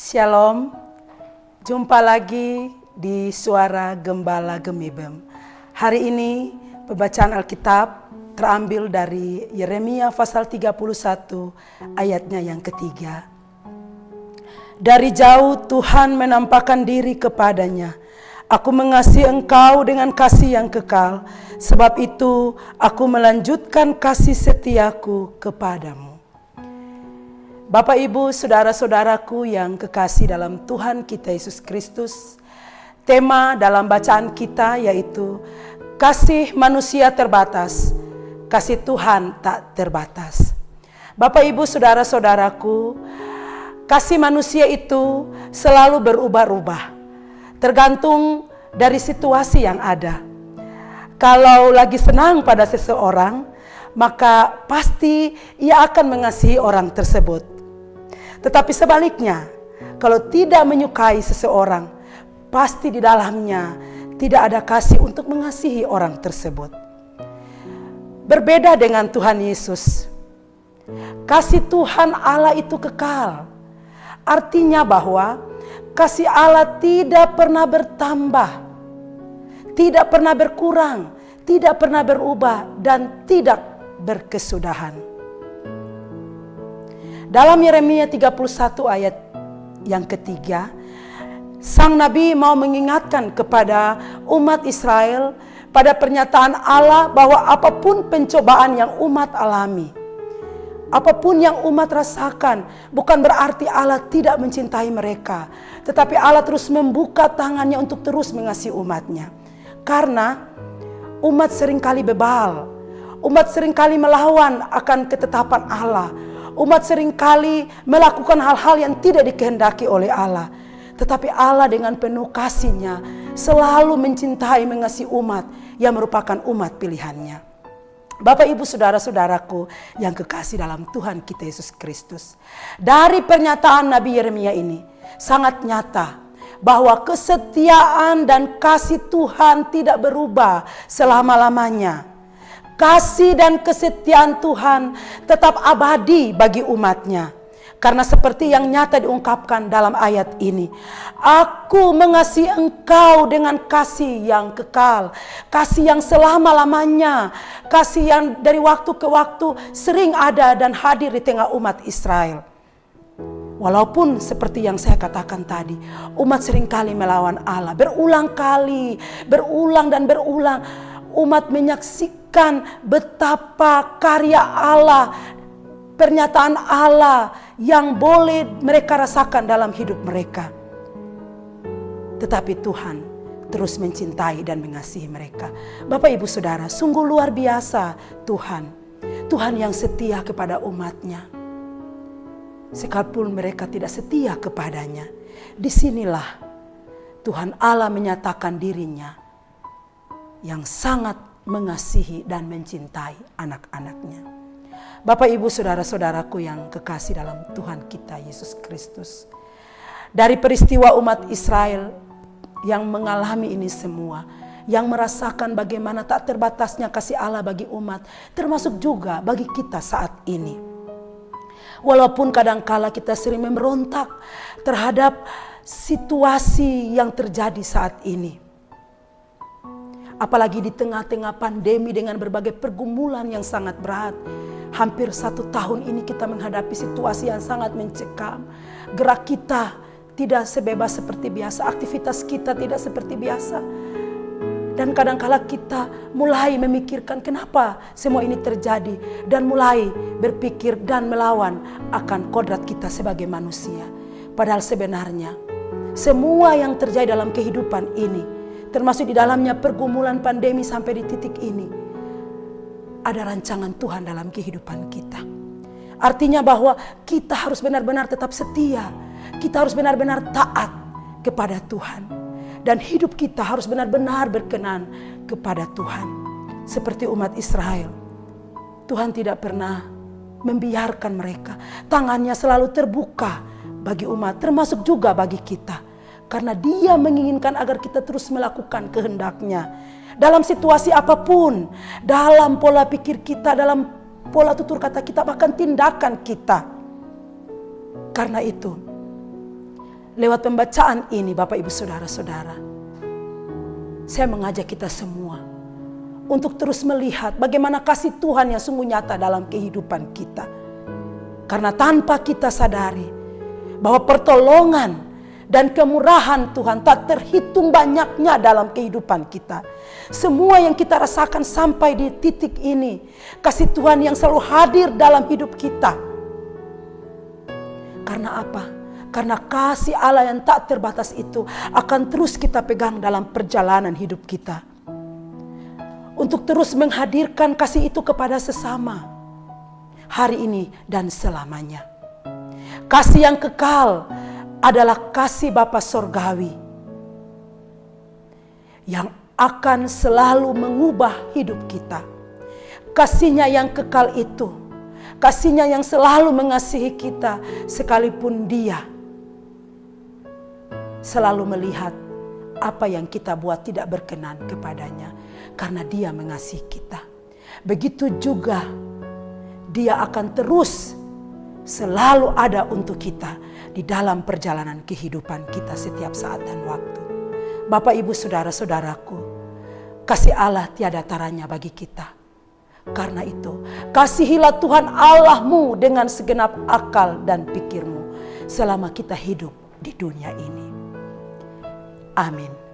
Shalom, jumpa lagi di Suara Gembala Gemibem. Hari ini pembacaan Alkitab terambil dari Yeremia pasal 31 ayatnya yang ketiga. Dari jauh Tuhan menampakkan diri kepadanya. Aku mengasihi engkau dengan kasih yang kekal. Sebab itu aku melanjutkan kasih setiaku kepadamu. Bapak, Ibu, saudara-saudaraku yang kekasih dalam Tuhan kita Yesus Kristus, tema dalam bacaan kita yaitu kasih manusia terbatas, kasih Tuhan tak terbatas. Bapak, Ibu, saudara-saudaraku, kasih manusia itu selalu berubah-ubah, tergantung dari situasi yang ada. Kalau lagi senang pada seseorang, maka pasti ia akan mengasihi orang tersebut. Tetapi sebaliknya, kalau tidak menyukai seseorang, pasti di dalamnya tidak ada kasih untuk mengasihi orang tersebut. Berbeda dengan Tuhan Yesus. Kasih Tuhan Allah itu kekal. Artinya bahwa kasih Allah tidak pernah bertambah, tidak pernah berkurang, tidak pernah berubah, dan tidak berkesudahan. Dalam Yeremia 31 ayat yang ketiga, sang Nabi mau mengingatkan kepada umat Israel pada pernyataan Allah bahwa apapun pencobaan yang umat alami, apapun yang umat rasakan, bukan berarti Allah tidak mencintai mereka. Tetapi Allah terus membuka tangannya untuk terus mengasihi umatnya. Karena umat seringkali bebal, umat seringkali melawan akan ketetapan Allah. Umat seringkali melakukan hal-hal yang tidak dikehendaki oleh Allah. Tetapi Allah dengan penuh kasih-Nya selalu mencintai mengasihi umat yang merupakan umat pilihannya. Bapak, Ibu, saudara-saudaraku yang kekasih dalam Tuhan kita Yesus Kristus. Dari pernyataan Nabi Yeremia ini sangat nyata bahwa kesetiaan dan kasih Tuhan tidak berubah selama-lamanya. Kasih dan kesetiaan Tuhan tetap abadi bagi umatnya. Karena seperti yang nyata diungkapkan dalam ayat ini. Aku mengasihi engkau dengan kasih yang kekal. Kasih yang selama-lamanya. Kasih yang dari waktu ke waktu sering ada dan hadir di tengah umat Israel. Walaupun seperti yang saya katakan tadi, umat seringkali melawan Allah. Berulang kali, berulang dan berulang. Umat menyaksikan betapa karya Allah, pernyataan Allah yang boleh mereka rasakan dalam hidup mereka. Tetapi Tuhan terus mencintai dan mengasihi mereka. Bapak, Ibu, Saudara, sungguh luar biasa Tuhan. Tuhan yang setia kepada umatnya. Sekalipun mereka tidak setia kepadanya. Disinilah Tuhan Allah menyatakan dirinya yang sangat mengasihi dan mencintai anak-anaknya. Bapak, Ibu, saudara-saudaraku yang kekasih dalam Tuhan kita Yesus Kristus. Dari peristiwa umat Israel yang mengalami ini semua, yang merasakan bagaimana tak terbatasnya kasih Allah bagi umat, termasuk juga bagi kita saat ini. Walaupun kadangkala kita sering memberontak terhadap situasi yang terjadi saat ini. Apalagi di tengah-tengah pandemi dengan berbagai pergumulan yang sangat berat. Hampir 1 tahun ini kita menghadapi situasi yang sangat mencekam. Gerak kita tidak sebebas seperti biasa. Aktivitas kita tidak seperti biasa. Dan kadangkala kita mulai memikirkan kenapa semua ini terjadi. Dan mulai berpikir dan melawan akan kodrat kita sebagai manusia. Padahal sebenarnya semua yang terjadi dalam kehidupan ini, termasuk di dalamnya pergumulan pandemi sampai di titik ini, ada rancangan Tuhan dalam kehidupan kita. Artinya bahwa kita harus benar-benar tetap setia. Kita harus benar-benar taat kepada Tuhan. Dan hidup kita harus benar-benar berkenan kepada Tuhan. Seperti umat Israel. Tuhan tidak pernah membiarkan mereka. Tangannya selalu terbuka bagi umat, termasuk juga bagi kita. Karena Dia menginginkan agar kita terus melakukan kehendak-Nya. Dalam situasi apapun, dalam pola pikir kita, dalam pola tutur kata kita, bahkan tindakan kita. Karena itu, lewat pembacaan ini Bapak Ibu Saudara-saudara, saya mengajak kita semua untuk terus melihat bagaimana kasih Tuhan yang sungguh nyata dalam kehidupan kita. Karena tanpa kita sadari bahwa pertolongan dan kemurahan Tuhan tak terhitung banyaknya dalam kehidupan kita. Semua yang kita rasakan sampai di titik ini, kasih Tuhan yang selalu hadir dalam hidup kita. Karena apa? Karena kasih Allah yang tak terbatas itu akan terus kita pegang dalam perjalanan hidup kita. Untuk terus menghadirkan kasih itu kepada sesama. Hari ini dan selamanya. Kasih yang kekal adalah kasih Bapa Sorgawi yang akan selalu mengubah hidup kita. Kasih-Nya yang kekal itu, kasih-Nya yang selalu mengasihi kita sekalipun Dia selalu melihat apa yang kita buat tidak berkenan kepadanya, karena Dia mengasihi kita. Begitu juga Dia akan terus selalu ada untuk kita di dalam perjalanan kehidupan kita setiap saat dan waktu. Bapak, Ibu, Saudara-saudaraku, kasih Allah tiada taranya bagi kita. Karena itu, kasihilah Tuhan Allahmu dengan segenap akal dan pikirmu selama kita hidup di dunia ini. Amin.